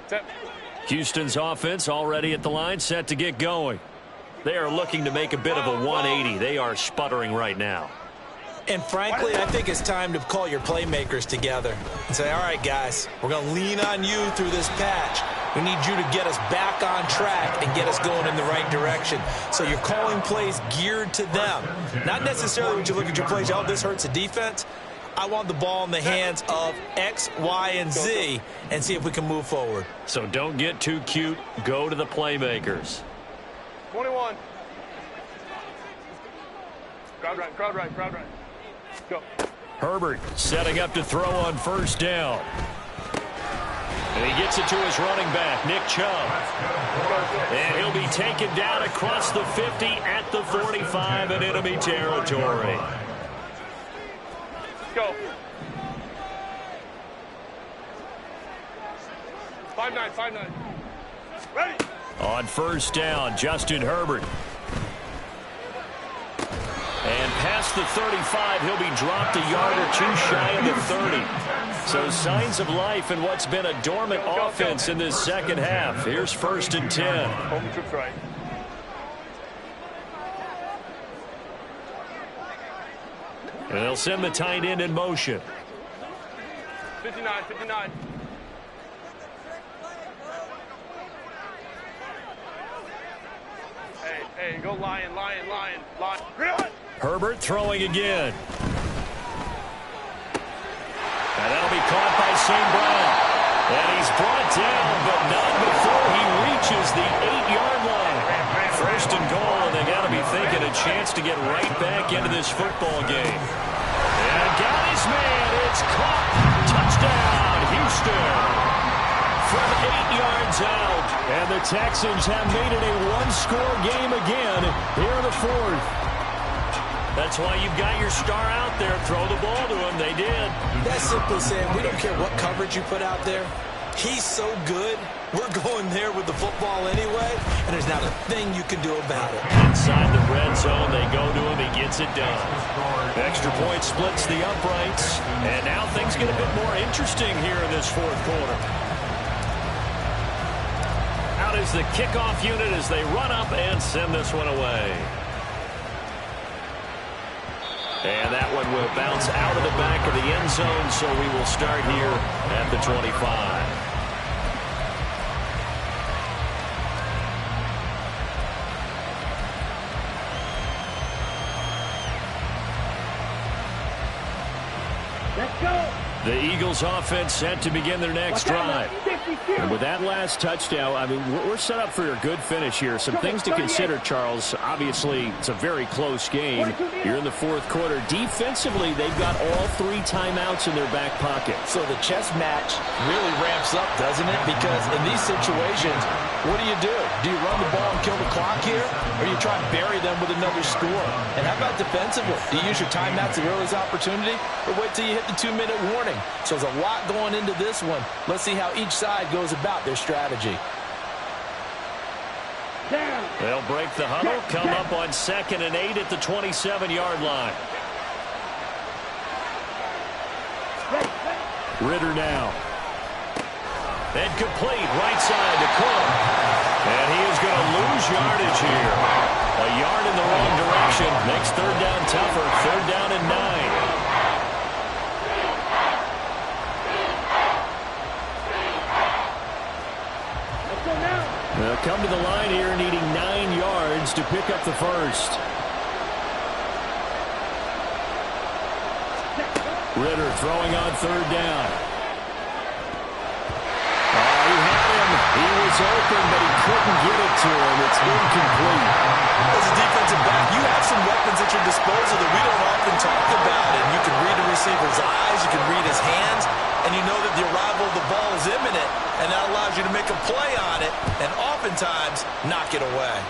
Set. Houston's offense already at the line, set to get going. They are looking to make a bit of a 180. They are sputtering right now. And frankly, I think it's time to call your playmakers together and say, all right, guys, we're going to lean on you through this patch. We need you to get us back on track and get us going in the right direction. So you're calling plays geared to them. Not necessarily when you look at your plays, oh, this hurts the defense. I want the ball in the hands of X, Y, and Z and see if we can move forward. So don't get too cute. Go to the playmakers. 21. Crowd right. Go. Herbert setting up to throw on first down. And he gets it to his running back, Nick Chubb. And he'll be taken down across the 50 at the 45 in enemy territory. Go. 5-9. Ready. On first down, Justin Herbert. past the 35. He'll be dropped a yard or two shy of the 30. So signs of life in what's been a dormant offense in this second half. Here's 1st and 10. Home trips right. And they'll send the tight end in motion. 59, 59. Hey, go lion. Herbert throwing again. And that'll be caught by St. Brown. And he's brought down, but not before he reaches the 8-yard line. 1st and goal, and they got to be thinking a chance to get right back into this football game. And got his man. It's caught. Touchdown, Houston. From 8 yards out. And the Texans have made it a one-score game again here in the 4th. That's why you've got your star out there. Throw the ball to him. They did. That's simply saying we don't care what coverage you put out there. He's so good. We're going there with the football anyway, and there's not a thing you can do about it. Inside the red zone, they go to him. He gets it done. Extra point splits the uprights, and now things get a bit more interesting here in this 4th quarter. Out is the kickoff unit as they run up and send this one away. And that one will bounce out of the back of the end zone, so we will start here at the 25. Let's go. The Eagles offense set to begin their next drive. And with that last touchdown, I mean, we're set up for a good finish here. Some things to consider, Charles. Obviously, it's a very close game. You're in the 4th quarter. Defensively, they've got all 3 timeouts in their back pocket. So the chess match really ramps up, doesn't it? Because in these situations, what do? Do you run the ball and kill the clock here? Or you try and bury them with another score? And how about defensively? Do you use your timeouts at the earliest opportunity? Or wait till you hit the 2-minute warning? So there's a lot going into this one. Let's see how each side goes about their strategy. They'll break the huddle, come up on 2nd and 8 at the 27-yard line. Ritter now. And complete, right side to Cook. And he is going to lose yardage here. A yard in the wrong direction. Makes 3rd down tougher. 3rd down and 9. They'll come to the line here needing 9 yards to pick up the first. Ritter throwing on 3rd down. He had him. He was open, but he couldn't get it to him. It's incomplete. As a defensive back, you have some weapons at your disposal that we don't often talk about. And you can read the receiver's eyes, you can read his hands, and you know that the arrival of the ball is imminent, and that allows you to make a play on it and oftentimes knock it away.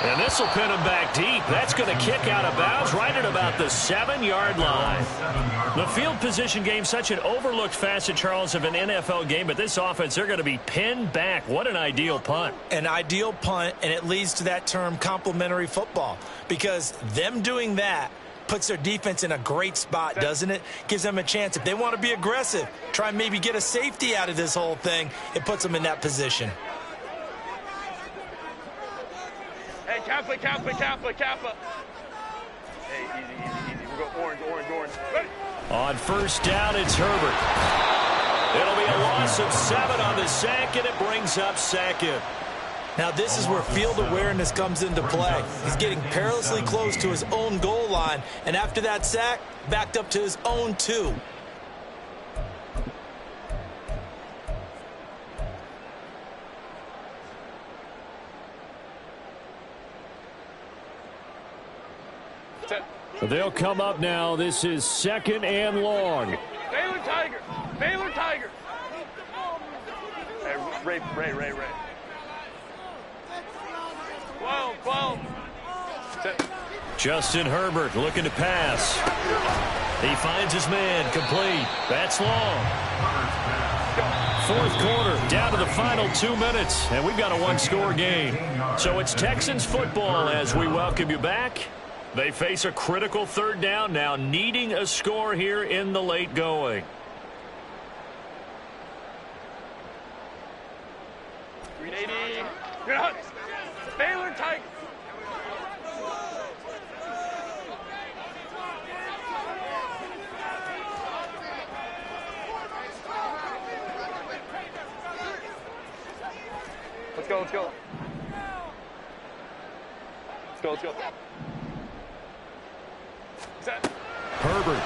And this will pin him back deep. That's going to kick out of bounds right at about the 7-yard line. The field position game, such an overlooked facet, Charles, of an NFL game, but this offense, they're going to be pinned back. What an ideal punt. An ideal punt, and it leads to that term complementary football, because them doing that puts their defense in a great spot, doesn't it? Gives them a chance. If they want to be aggressive, try and maybe get a safety out of this whole thing, it puts them in that position. Hey, Kappa. Hey, easy. We'll go orange. Ready? On 1st down, it's Herbert. It'll be a loss of 7 on the sack, and it brings up 2nd. Now this is where field awareness comes into play. He's getting perilously close to his own goal line, and after that sack, backed up to his own 2. They'll come up now. This is 2nd and long. Baylor Tiger. Hey, Ray. 12. Justin Herbert looking to pass. He finds his man, complete. That's long. fourth quarter, down to the final 2 minutes, and we've got a one-score game. So it's Texans football as we welcome you back. They face a critical third down now, needing a score here in the late going. Baylor Tigers. Let's go, let's go. Let's go, let's go. Set. Herbert.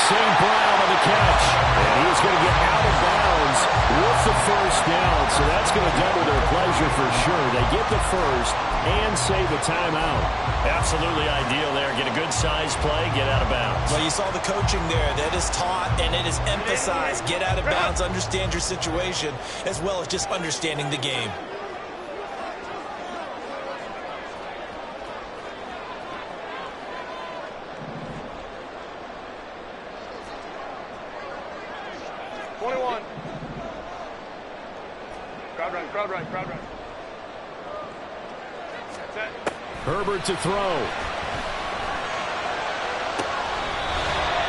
St. Brown on the catch. And he is going to get out of bounds with the first down. So that's going to double their pleasure for sure. They get the first and save a timeout. Absolutely ideal there. Get a good size play, get out of bounds. Well, you saw the coaching there. That is taught and it is emphasized. Get out of bounds, understand your situation, as well as just understanding the game. Crowd run. Set. Herbert to throw.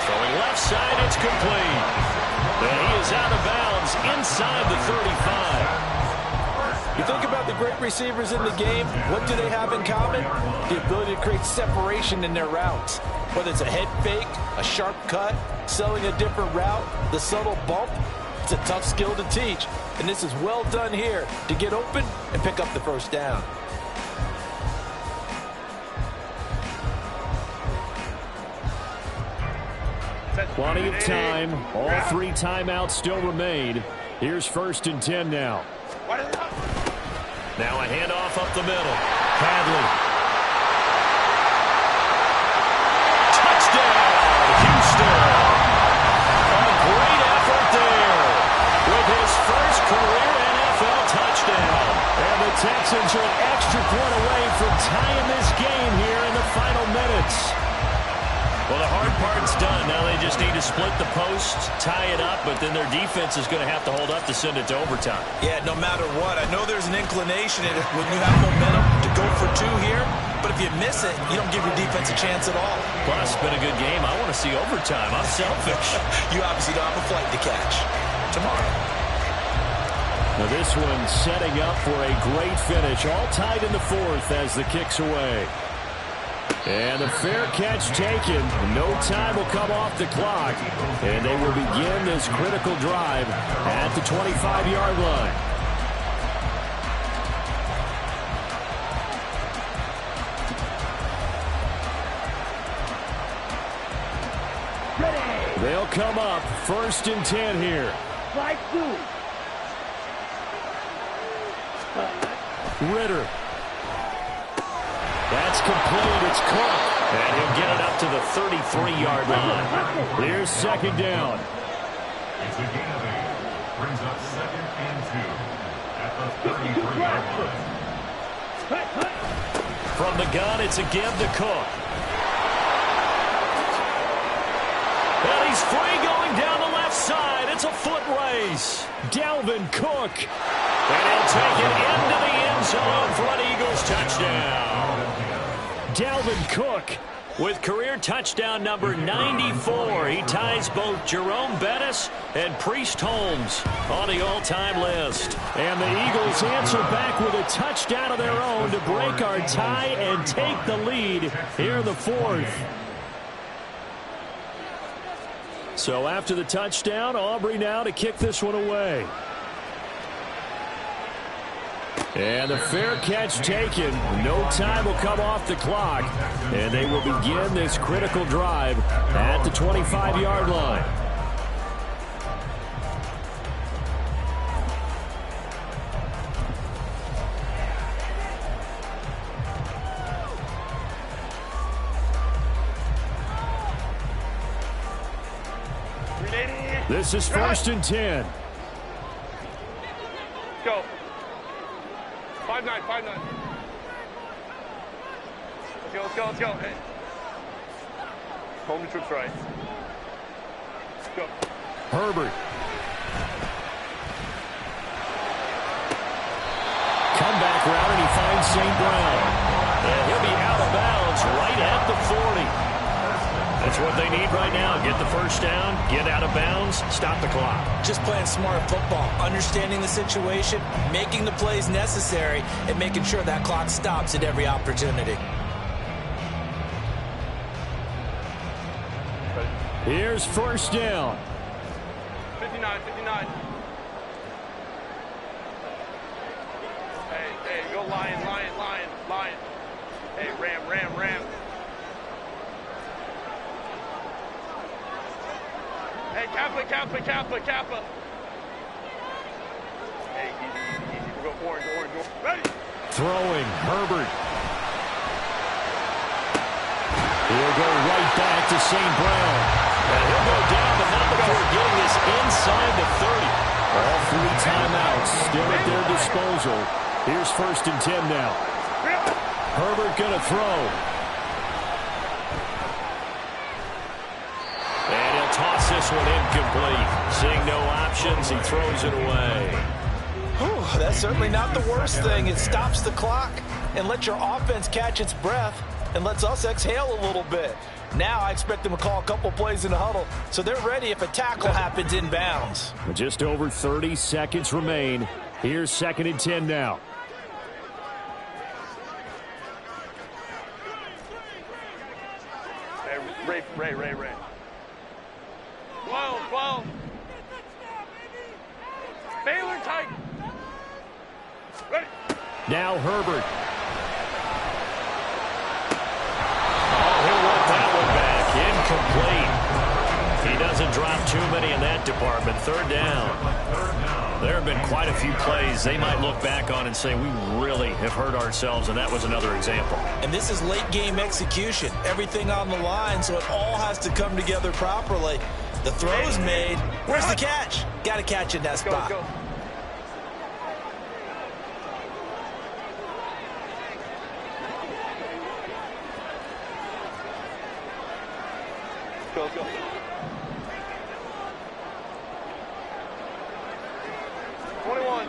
Throwing left side, it's complete. And he is out of bounds inside the 35. You think about the great receivers in the game, what do they have in common? The ability to create separation in their routes. Whether it's a head fake, a sharp cut, selling a different route, the subtle bump, it's a tough skill to teach. And this is well done here to get open and pick up the first down. Plenty of time. All three timeouts still remain. Here's 1st and 10 now. Now a handoff up the middle. Hadley. Touchdown, Houston. A great effort there with his first career NFL touchdown. And the Texans are an extra point away from tying this game here in the final minutes. Well, the hard part's done. Now they just need to split the post, tie it up, but then their defense is going to have to hold up to send it to overtime. Yeah, no matter what. I know there's an inclination when you have momentum to go for two here, but if you miss it, you don't give your defense a chance at all. Plus, it's been a good game. I want to see overtime. I'm selfish. You obviously don't have a flight to catch tomorrow. Now this one setting up for a great finish. All tied in the fourth as the kick's away. And the fair catch taken. No time will come off the clock. And they will begin this critical drive at the 25-yard line. Ready. They'll come up 1st and 10 here. Slide 2. Ritter. That's complete. It's Cook. And he'll get it up to the 33-yard line. Here's 2nd down. It's a gain of 8. Brings up 2nd and 2 at the 33-yard line. From the gun, it's a give to Cook. And he's free going down the left side. It's a foot race. Dalvin Cook. And he'll take it into the end zone for an Eagles touchdown. Dalvin Cook with career touchdown number 94. He ties both Jerome Bettis and Priest Holmes on the all-time list. And the Eagles answer back with a touchdown of their own to break our tie and take the lead here in the fourth. So after the touchdown, Aubrey now to kick this one away. And the fair catch taken. No time will come off the clock. And they will begin this critical drive at the 25-yard line. This is 1st and 10. Go. 5-9, 5-9. Let's go. Hey. Home to troops right. Go. Herbert. Comeback route, and he finds St. Brown. And he'll be out of bounds right at the 40. That's what they need right now. Get the first down, get out of bounds, stop the clock. Just playing smart football, understanding the situation, making the plays necessary, and making sure that clock stops at every opportunity. Here's first down. 59, 59. Hey, go Lion, Lion, Lion, Lion. Hey, Ram, Ram, Ram. Hey, Kappa, Kappa, Kappa, Kappa. Hey, easy. We'll go orange, orange, orange. Ready? Throwing, Herbert. He'll go right back to St. Brown. And he'll go down, but not before getting this inside the 30. All 3 timeouts still at their disposal. Here's first and 10 now. Herbert going to throw. And he'll toss this one incomplete. Seeing no options, he throws it away. Whew, that's certainly not the worst thing. It stops the clock and lets your offense catch its breath and lets us exhale a little bit. Now I expect them to call a couple plays in the huddle so they're ready if a tackle happens inbounds. Just over 30 seconds remain. Here's second and 10 now. Hey, Ray. 12. Baylor tight. Ready. Now Herbert. He'll want that one back. Incomplete. He doesn't drop too many in that department. Third down. There have been quite a few plays they might look back on and say, we really have hurt ourselves, and that was another example. And this is late game execution. Everything on the line, so it all has to come together properly. The throw's made. Where's the catch? Got to catch in that spot. Go. Go. 21.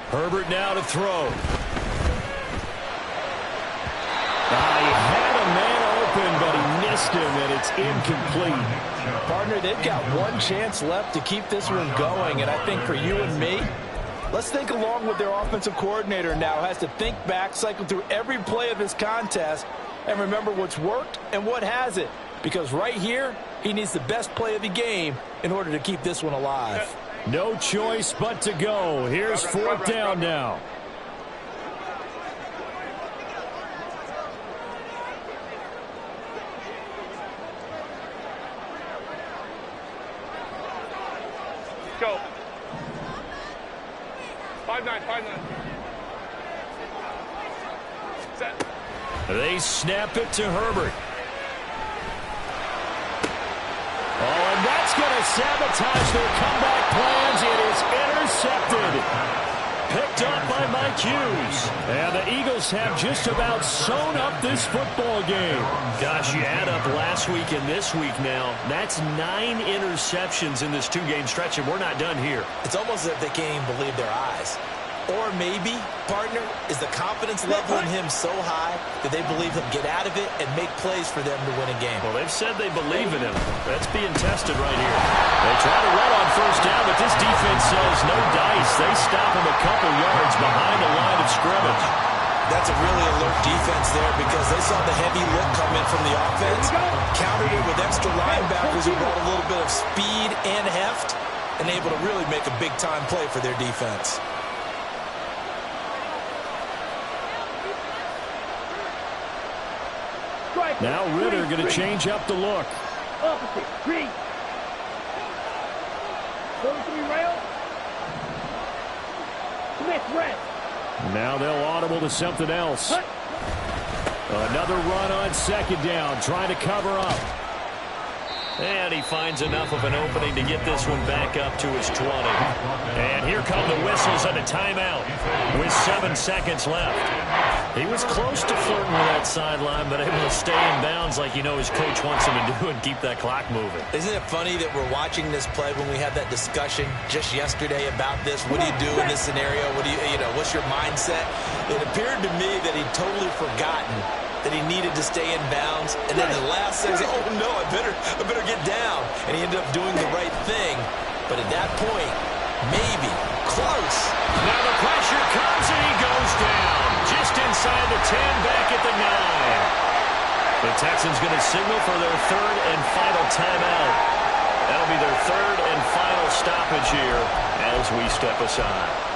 Herbert now to throw. He had a man open, but he missed him, and it's incomplete. Partner, they've got one chance left to keep this one going, and I think for you and me, let's think along with their offensive coordinator now. Has to think back, cycle through every play of this contest, and remember what's worked and what hasn't. Because right here, he needs the best play of the game in order to keep this one alive. No choice but to go. Here's fourth down now. Go. 5-9. Set. They snap it to Herbert. And that's going to sabotage their comeback plans. It is intercepted. Picked up by Mike Hughes. And the Eagles have just about sewn up this football game. Gosh, you add up last week and this week now. That's 9 interceptions in this 2-game stretch, and we're not done here. It's almost as if they can't even believe their eyes. Or maybe, partner, is the confidence level in him so high that they believe he'll get out of it and make plays for them to win a game. Well, they've said they believe in him. That's being tested right here. They try to run on first down, but this defense says no dice. They stop him a couple yards behind the line of scrimmage. That's a really alert defense there because they saw the heavy look come in from the offense, countered it with extra linebackers who brought a little bit of speed and heft, and able to really make a big-time play for their defense. Now Ritter going to change up the look. Opposite. Green. Go to me, rail. Smith, red. Now they'll audible to something else. Another run on second down, trying to cover up. And he finds enough of an opening to get this one back up to his 20. And here come the whistles and a timeout with 7 seconds left. He was close to flirting with that sideline, but able to stay in bounds like you know his coach wants him to do and keep that clock moving. Isn't it funny that we're watching this play when we had that discussion just yesterday about this? What do you do in this scenario? What do you know, what's your mindset? It appeared to me that he'd totally forgotten that he needed to stay in bounds. And then the last second, oh no, I better get down. And he ended up doing the right thing. But at that point, maybe, close. Now the pressure comes and he goes down. Just inside the 10, back at the 9. The Texans going to signal for their third and final timeout. That'll be their third and final stoppage here as we step aside.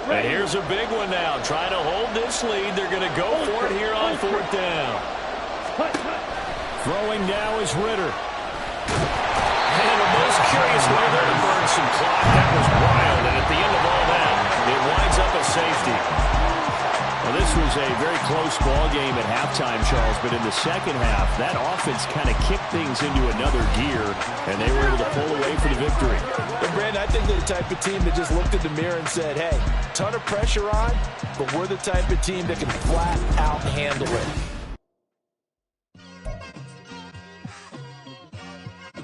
And here's a big one now. Trying to hold this lead. They're going to go for it here on fourth down. Throwing now is Ritter. And the most curious way there to burn some clock. That was wild. And at the end of all that, it winds up a safety. Well, this was a very close ball game at halftime, Charles, but in the second half, that offense kind of kicked things into another gear, and they were able to pull away for the victory. And Brandon, I think they're the type of team that just looked in the mirror and said, hey, ton of pressure on, but we're the type of team that can flat out handle it.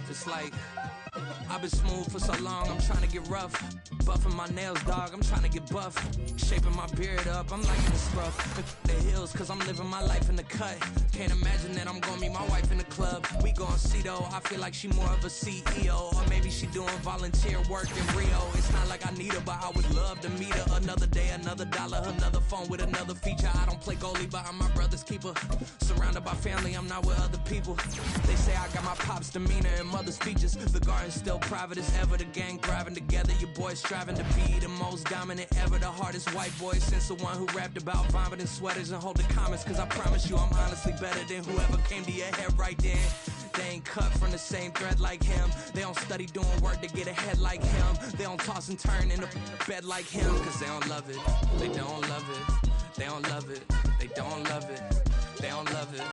It's like I've been smooth for so long, I'm trying to get rough. Buffing my nails, dog, I'm trying to get buff. Shaping my beard up, I'm liking the scruff. The hills, cause I'm living my life in the cut. Can't imagine that I'm gonna meet my wife in the club. We gon' see though, I feel like she more of a CEO. Or maybe she doing volunteer work in Rio. It's not like I need her, but I would love to meet her. Another day, another dollar, another phone with another feature. I don't play goalie, but I'm my brother's keeper. Surrounded by family, I'm not with other people. They say I got my pop's demeanor and mother's features. The garden's still private as ever, the gang thriving together. Your boys striving to be the most dominant ever. The hardest white boy since the one who rapped about vomiting sweaters and hold the comments. Cause I promise you I'm honestly better than whoever came to your head right then. They ain't cut from the same thread like him. They don't study doing work to get ahead like him. They don't toss and turn in the bed like him. Cause they don't love it, they don't love it. They don't love it, they don't love it. They don't love it.